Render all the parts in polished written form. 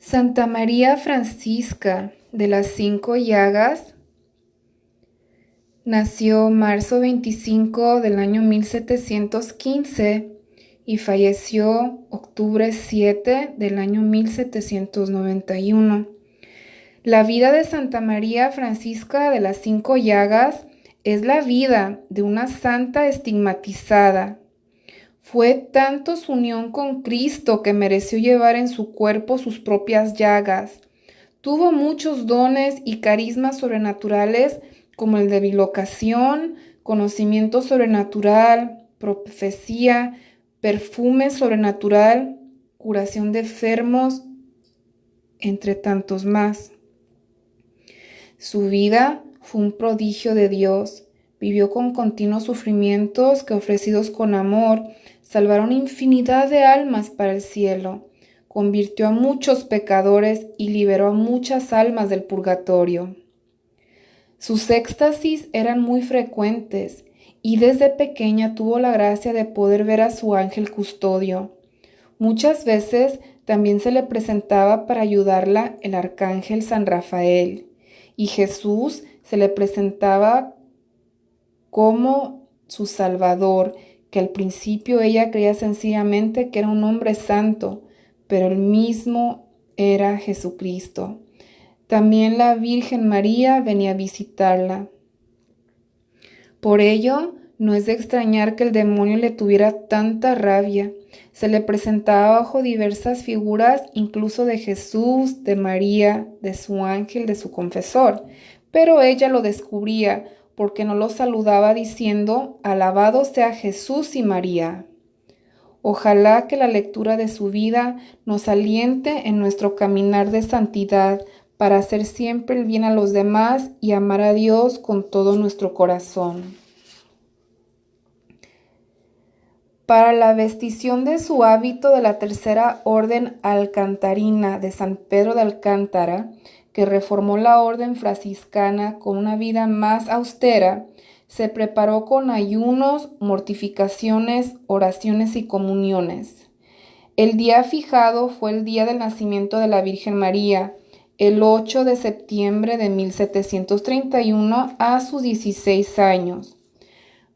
Santa María Francisca de las Cinco Llagas nació marzo 25 del año 1715 y falleció octubre 7 del año 1791. La vida de Santa María Francisca de las Cinco Llagas es la vida de una santa estigmatizada. Fue tanto su unión con Cristo que mereció llevar en su cuerpo sus propias llagas. Tuvo muchos dones y carismas sobrenaturales como el de bilocación, conocimiento sobrenatural, profecía, perfume sobrenatural, curación de enfermos, entre tantos más. Su vida fue un prodigio de Dios. Vivió con continuos sufrimientos que, ofrecidos con amor, salvaron infinidad de almas para el cielo. Convirtió a muchos pecadores y liberó a muchas almas del purgatorio. Sus éxtasis eran muy frecuentes y desde pequeña tuvo la gracia de poder ver a su ángel custodio. Muchas veces también se le presentaba para ayudarla el arcángel San Rafael, y Jesús se le presentaba como su Salvador, que al principio ella creía sencillamente que era un hombre santo, pero el mismo era Jesucristo. También la Virgen María venía a visitarla. Por ello, no es de extrañar que el demonio le tuviera tanta rabia. Se le presentaba bajo diversas figuras, incluso de Jesús, de María, de su ángel, de su confesor. Pero ella lo descubría porque no lo saludaba diciendo: «Alabado sea Jesús y María». Ojalá que la lectura de su vida nos aliente en nuestro caminar de santidad para hacer siempre el bien a los demás y amar a Dios con todo nuestro corazón. Para la vestición de su hábito de la Tercera Orden Alcantarina de San Pedro de Alcántara, que reformó la orden franciscana con una vida más austera, se preparó con ayunos, mortificaciones, oraciones y comuniones. El día fijado fue el día del nacimiento de la Virgen María, el 8 de septiembre de 1731, a sus 16 años.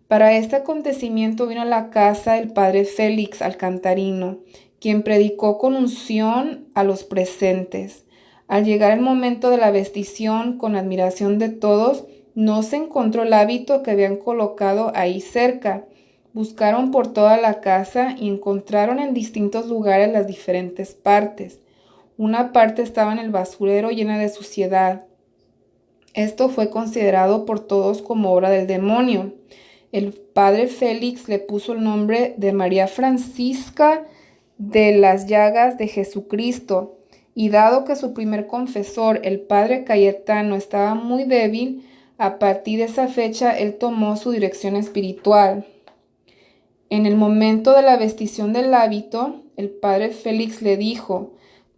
Para este acontecimiento vino a la casa el padre Félix Alcantarino, quien predicó con unción a los presentes. Al llegar el momento de la vestición, con admiración de todos, no se encontró el hábito que habían colocado ahí cerca. Buscaron por toda la casa y encontraron en distintos lugares las diferentes partes. Una parte estaba en el basurero llena de suciedad. Esto fue considerado por todos como obra del demonio. El padre Félix le puso el nombre de María Francisca de las Llagas de Jesucristo, y dado que su primer confesor, el padre Cayetano, estaba muy débil, a partir de esa fecha él tomó su dirección espiritual. En el momento de la vestición del hábito, el padre Félix le dijo: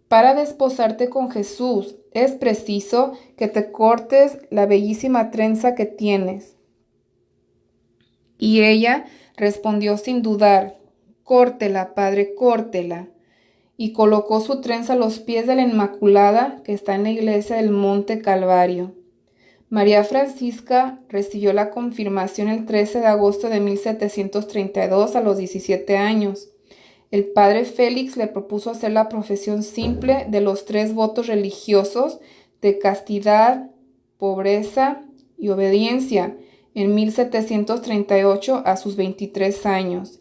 «Para desposarte con Jesús es preciso que te cortes la bellísima trenza que tienes». Y ella respondió sin dudar: «Córtela, padre, córtela». Y colocó su trenza a los pies de la Inmaculada, que está en la iglesia del Monte Calvario. María Francisca recibió la confirmación el 13 de agosto de 1732 a los 17 años. El padre Félix le propuso hacer la profesión simple de los 3 votos religiosos de castidad, pobreza y obediencia en 1738 a sus 23 años.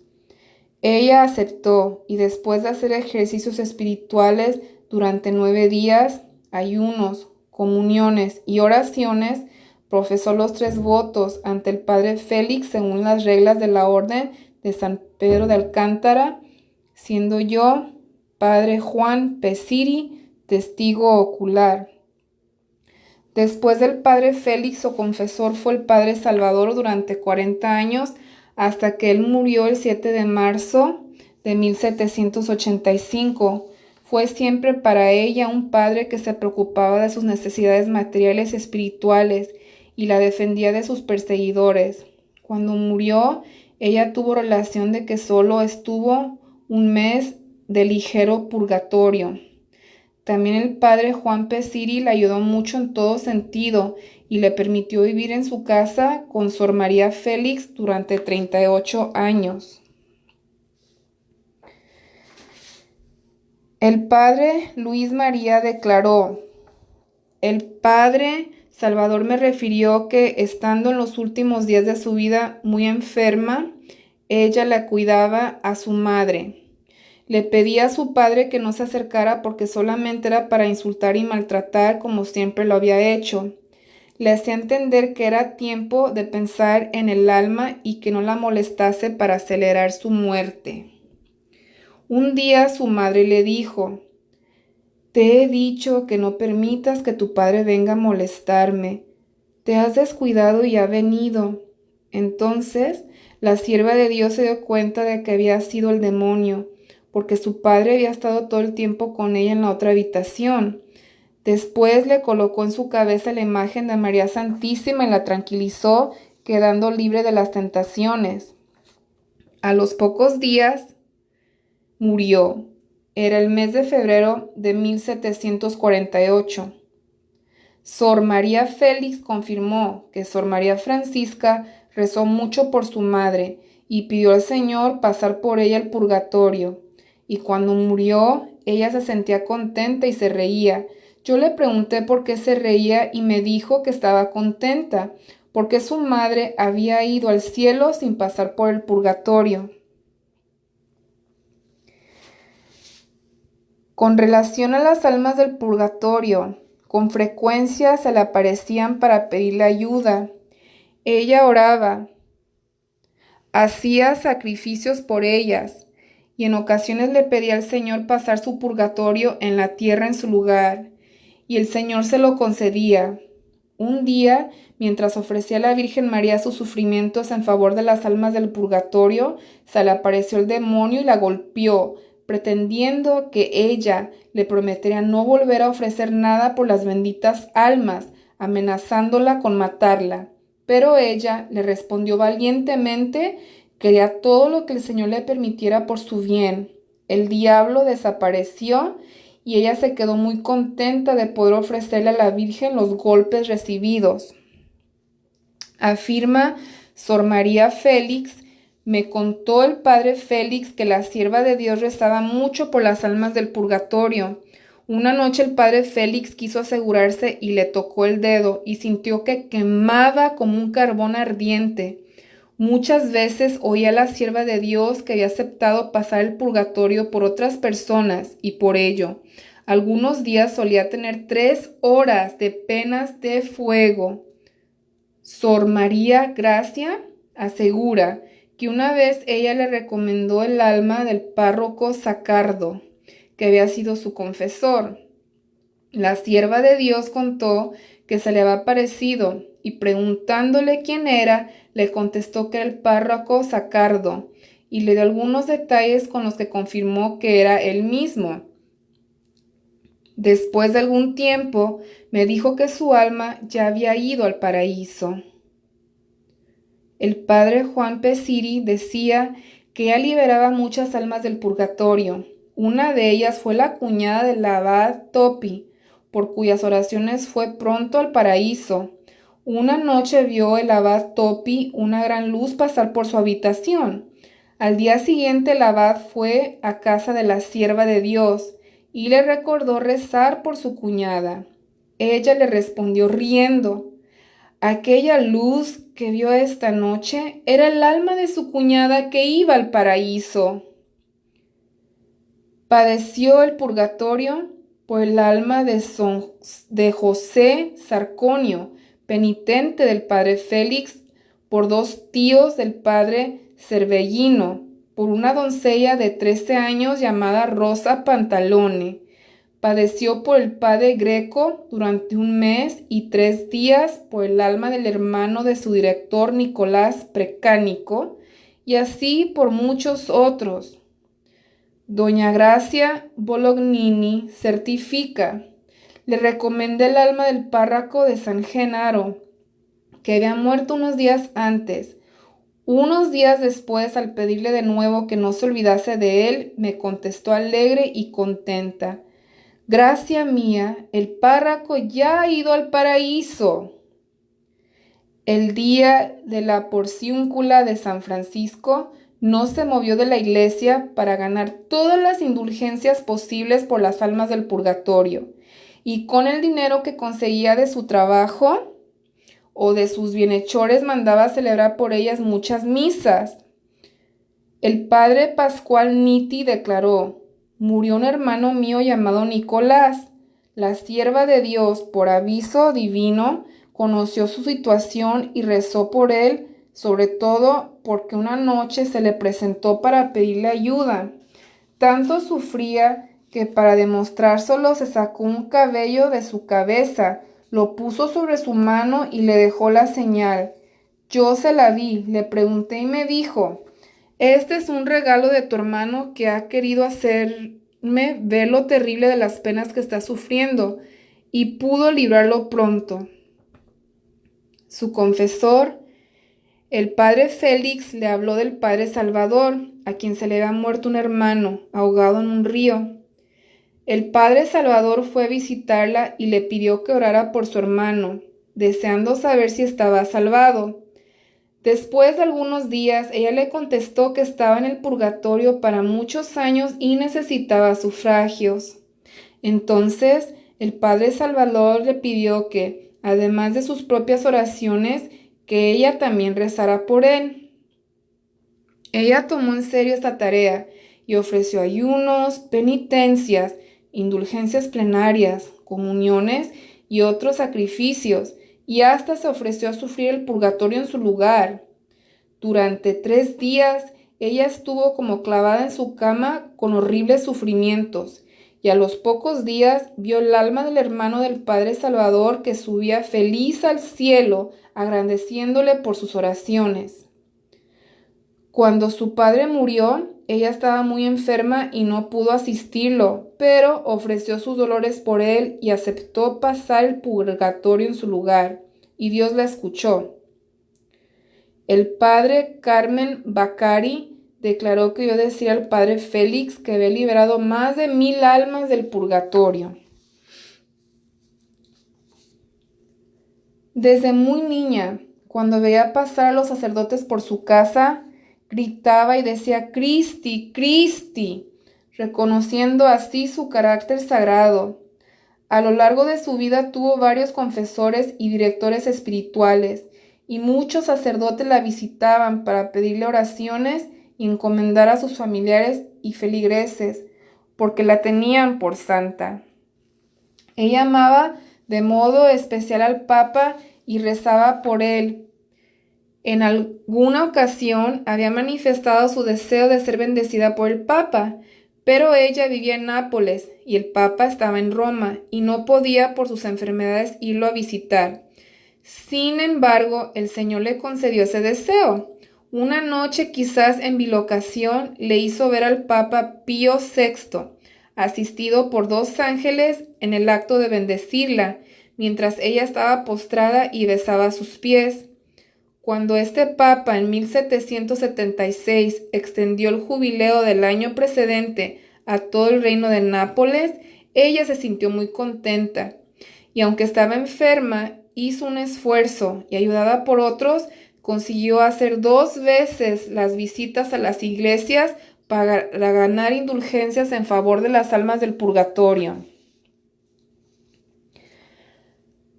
Ella aceptó, y después de hacer ejercicios espirituales durante 9 días, ayunos, comuniones y oraciones, profesó los 3 votos ante el padre Félix según las reglas de la orden de San Pedro de Alcántara, siendo yo, padre Juan Pesiri, testigo ocular. Después del padre Félix, o confesor, fue el padre Salvador durante 40 años, hasta que él murió el 7 de marzo de 1785. Fue siempre para ella un padre que se preocupaba de sus necesidades materiales y espirituales y la defendía de sus perseguidores. Cuando murió, ella tuvo relación de que solo estuvo un mes de ligero purgatorio. También el padre Juan Pesiri le ayudó mucho en todo sentido y le permitió vivir en su casa con Sor María Félix durante 38 años. El padre Luis María declaró: el padre Salvador me refirió que, estando en los últimos días de su vida muy enferma, ella la cuidaba a su madre. Le pedía a su padre que no se acercara porque solamente era para insultar y maltratar como siempre lo había hecho. Le hacía entender que era tiempo de pensar en el alma y que no la molestase para acelerar su muerte. Un día su madre le dijo: te he dicho que no permitas que tu padre venga a molestarme. Te has descuidado y ha venido. Entonces la sierva de Dios se dio cuenta de que había sido el demonio, porque su padre había estado todo el tiempo con ella en la otra habitación. Después le colocó en su cabeza la imagen de María Santísima y la tranquilizó, quedando libre de las tentaciones. A los pocos días murió. Era el mes de febrero de 1748. Sor María Félix confirmó que Sor María Francisca rezó mucho por su madre y pidió al Señor pasar por ella el purgatorio. Y cuando murió, ella se sentía contenta y se reía. Yo le pregunté por qué se reía y me dijo que estaba contenta, porque su madre había ido al cielo sin pasar por el purgatorio. Con relación a las almas del purgatorio, con frecuencia se le aparecían para pedirle ayuda. Ella oraba, hacía sacrificios por ellas y en ocasiones le pedía al Señor pasar su purgatorio en la tierra en su lugar, y el Señor se lo concedía. Un día, mientras ofrecía a la Virgen María sus sufrimientos en favor de las almas del purgatorio, se le apareció el demonio y la golpeó, pretendiendo que ella le prometería no volver a ofrecer nada por las benditas almas, amenazándola con matarla. Pero ella le respondió valientemente que haría todo lo que el Señor le permitiera por su bien. El diablo desapareció y ella se quedó muy contenta de poder ofrecerle a la Virgen los golpes recibidos. Afirma Sor María Félix: me contó el padre Félix que la sierva de Dios rezaba mucho por las almas del purgatorio. Una noche el padre Félix quiso asegurarse y le tocó el dedo y sintió que quemaba como un carbón ardiente. Muchas veces oía a la sierva de Dios que había aceptado pasar el purgatorio por otras personas y por ello, algunos días solía tener 3 horas de penas de fuego. Sor María Gracia asegura que una vez ella le recomendó el alma del párroco Sacardo, que había sido su confesor. La sierva de Dios contó que se le había aparecido y, preguntándole quién era, le contestó que era el párroco Sacardo y le dio algunos detalles con los que confirmó que era él mismo. Después de algún tiempo, me dijo que su alma ya había ido al paraíso. El padre Juan Pesiri decía que ya liberaba muchas almas del purgatorio. Una de ellas fue la cuñada del abad Topi, por cuyas oraciones fue pronto al paraíso. Una noche vio el abad Topi una gran luz pasar por su habitación. Al día siguiente el abad fue a casa de la sierva de Dios y le recordó rezar por su cuñada. Ella le respondió riendo: aquella luz que vio esta noche era el alma de su cuñada que iba al paraíso. Padeció el purgatorio por el alma de José Sarconio, penitente del padre Félix, por 2 tíos del padre Cervellino, por una doncella de 13 años llamada Rosa Pantalone. Padeció por el padre Greco durante 1 mes y 3 días por el alma del hermano de su director Nicolás Precánico, y así por muchos otros. Doña Gracia Bolognini certifica: le recomendé el alma del párroco de San Genaro, que había muerto unos días antes. Unos días después, al pedirle de nuevo que no se olvidase de él, me contestó alegre y contenta: Gracia mía, el párroco ya ha ido al paraíso. El día de la porciúncula de San Francisco no se movió de la iglesia para ganar todas las indulgencias posibles por las almas del purgatorio, y con el dinero que conseguía de su trabajo o de sus bienhechores mandaba celebrar por ellas muchas misas. El padre Pascual Nitti declaró: murió un hermano mío llamado Nicolás. La sierva de Dios, por aviso divino, conoció su situación y rezó por él, sobre todo porque una noche se le presentó para pedirle ayuda. Tanto sufría que para demostrárselo se sacó un cabello de su cabeza, lo puso sobre su mano y le dejó la señal. Yo se la di, le pregunté y me dijo: este es un regalo de tu hermano que ha querido hacerme ver lo terrible de las penas que está sufriendo, y pudo librarlo pronto. Su confesor, el padre Félix, le habló del padre Salvador, a quien se le había muerto un hermano, ahogado en un río. El padre Salvador fue a visitarla y le pidió que orara por su hermano, deseando saber si estaba salvado. Después de algunos días, ella le contestó que estaba en el purgatorio para muchos años y necesitaba sufragios. Entonces, el padre Salvador le pidió que, además de sus propias oraciones, que ella también rezara por él. Ella tomó en serio esta tarea y ofreció ayunos, penitencias, indulgencias plenarias, comuniones y otros sacrificios, y hasta se ofreció a sufrir el purgatorio en su lugar. Durante 3 días ella estuvo como clavada en su cama con horribles sufrimientos, y a los pocos días vio el alma del hermano del Padre Salvador que subía feliz al cielo, agradeciéndole por sus oraciones. Cuando su padre murió, ella estaba muy enferma y no pudo asistirlo, pero ofreció sus dolores por él y aceptó pasar el purgatorio en su lugar, y Dios la escuchó. El padre Carmen Bacari declaró que oyó decir al padre Félix que había liberado más de 1000 almas del purgatorio. Desde muy niña, cuando veía pasar a los sacerdotes por su casa, gritaba y decía Cristi, Cristi, reconociendo así su carácter sagrado. A lo largo de su vida tuvo varios confesores y directores espirituales, y muchos sacerdotes la visitaban para pedirle oraciones y encomendar a sus familiares y feligreses, porque la tenían por santa. Ella amaba de modo especial al Papa y rezaba por él. En alguna ocasión había manifestado su deseo de ser bendecida por el Papa, pero ella vivía en Nápoles y el Papa estaba en Roma y no podía por sus enfermedades irlo a visitar. Sin embargo, el Señor le concedió ese deseo. Una noche, quizás en bilocación, le hizo ver al Papa Pío VI, asistido por 2 ángeles en el acto de bendecirla, mientras ella estaba postrada y besaba sus pies. Cuando este papa en 1776 extendió el jubileo del año precedente a todo el reino de Nápoles, ella se sintió muy contenta, y aunque estaba enferma, hizo un esfuerzo y, ayudada por otros, consiguió hacer 2 veces las visitas a las iglesias para ganar indulgencias en favor de las almas del purgatorio.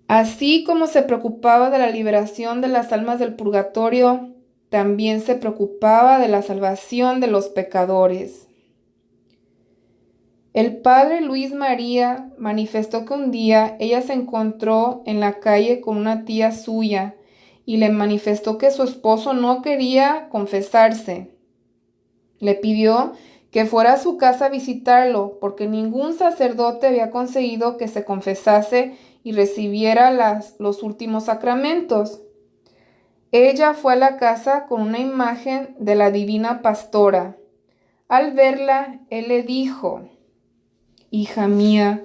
Así como se preocupaba de la liberación de las almas del purgatorio, también se preocupaba de la salvación de los pecadores. El padre Luis María manifestó que un día ella se encontró en la calle con una tía suya y le manifestó que su esposo no quería confesarse. Le pidió que fuera a su casa a visitarlo, porque ningún sacerdote había conseguido que se confesase y recibiera los últimos sacramentos. Ella fue a la casa con una imagen de la Divina Pastora. Al verla, él le dijo: hija mía,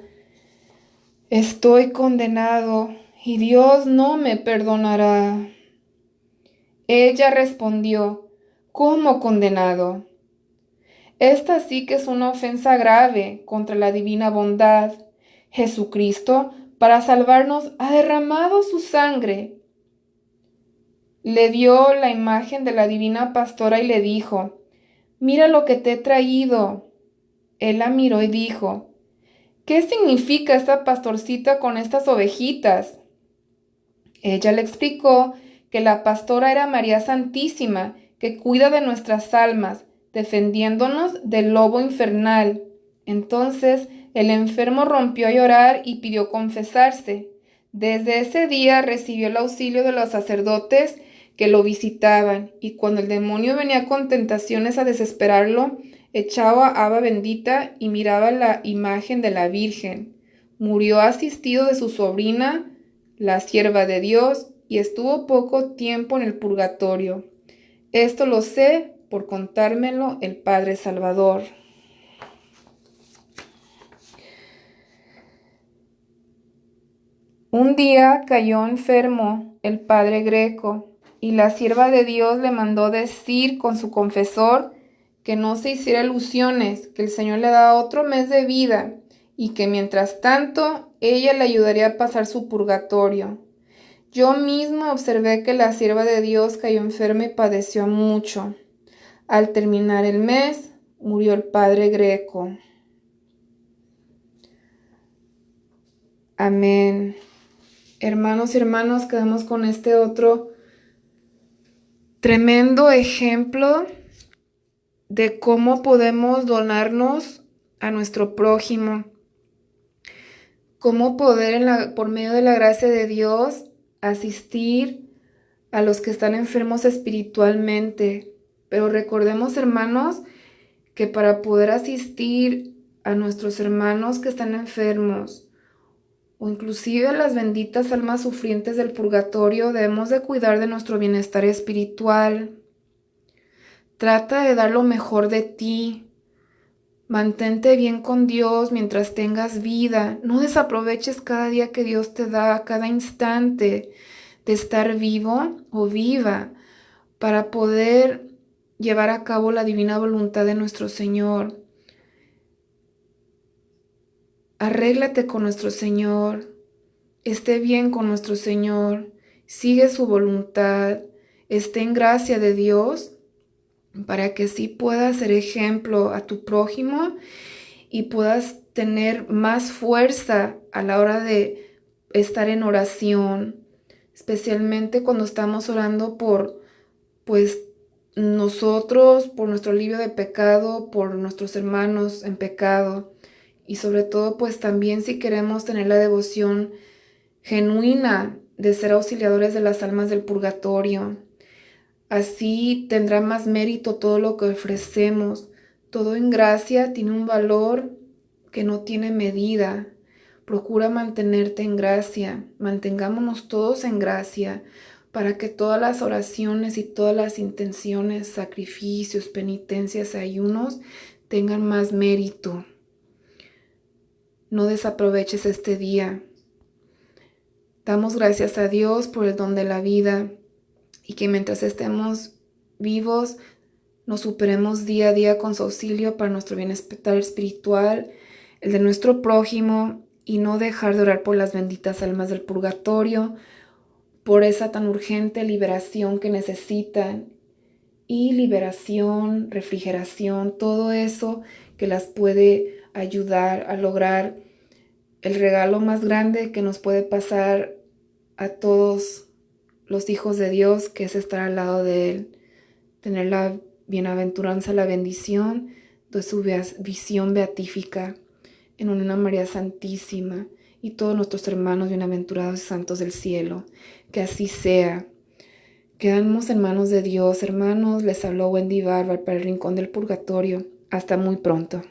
estoy condenado y Dios no me perdonará. Ella respondió: ¿cómo condenado? Esta sí que es una ofensa grave contra la divina bondad. Jesucristo, para salvarnos, ha derramado su sangre. Le dio la imagen de la divina pastora y le dijo: «Mira lo que te he traído». Él la miró y dijo: «¿Qué significa esta pastorcita con estas ovejitas?». Ella le explicó que la pastora era María Santísima, que cuida de nuestras almas, defendiéndonos del lobo infernal. Entonces el enfermo rompió a llorar y pidió confesarse. Desde ese día recibió el auxilio de los sacerdotes que lo visitaban, y cuando el demonio venía con tentaciones a desesperarlo, echaba agua bendita y miraba la imagen de la Virgen. Murió asistido de su sobrina, la sierva de Dios, y estuvo poco tiempo en el purgatorio. Esto lo sé por contármelo el Padre Salvador. Un día cayó enfermo el padre Greco, y la sierva de Dios le mandó decir con su confesor que no se hiciera ilusiones, que el Señor le daba otro mes de vida, y que mientras tanto ella le ayudaría a pasar su purgatorio. Yo mismo observé que la sierva de Dios cayó enferma y padeció mucho. Al terminar el mes, murió el padre Greco. Amén. Hermanos y hermanas, quedamos con este otro tremendo ejemplo de cómo podemos donarnos a nuestro prójimo, cómo poder por medio de la gracia de Dios asistir a los que están enfermos espiritualmente. Pero recordemos, hermanos, que para poder asistir a nuestros hermanos que están enfermos, o inclusive a las benditas almas sufrientes del purgatorio, debemos de cuidar de nuestro bienestar espiritual. Trata de dar lo mejor de ti. Mantente bien con Dios mientras tengas vida. No desaproveches cada día que Dios te da, cada instante de estar vivo o viva, para poder llevar a cabo la divina voluntad de nuestro Señor. Arréglate con nuestro Señor, esté bien con nuestro Señor, sigue su voluntad, esté en gracia de Dios, para que sí puedas ser ejemplo a tu prójimo y puedas tener más fuerza a la hora de estar en oración, especialmente cuando estamos orando por, pues, nosotros, por nuestro alivio de pecado, por nuestros hermanos en pecado. Y sobre todo, pues también si queremos tener la devoción genuina de ser auxiliadores de las almas del purgatorio. Así tendrá más mérito todo lo que ofrecemos. Todo en gracia tiene un valor que no tiene medida. Procura mantenerte en gracia. Mantengámonos todos en gracia, para que todas las oraciones y todas las intenciones, sacrificios, penitencias, ayunos tengan más mérito. No desaproveches este día. Damos gracias a Dios por el don de la vida, y que mientras estemos vivos nos superemos día a día con su auxilio para nuestro bienestar espiritual, el de nuestro prójimo, y no dejar de orar por las benditas almas del purgatorio, por esa tan urgente liberación que necesitan, y liberación, refrigeración, todo eso que las puede ayudar a lograr el regalo más grande que nos puede pasar a todos los hijos de Dios, que es estar al lado de Él, tener la bienaventuranza, la bendición de su visión beatífica en una María Santísima y todos nuestros hermanos bienaventurados y santos del cielo. Que así sea. Quedamos en manos de Dios, hermanos. Les habló Wendy Barbar para el Rincón del Purgatorio. Hasta muy pronto.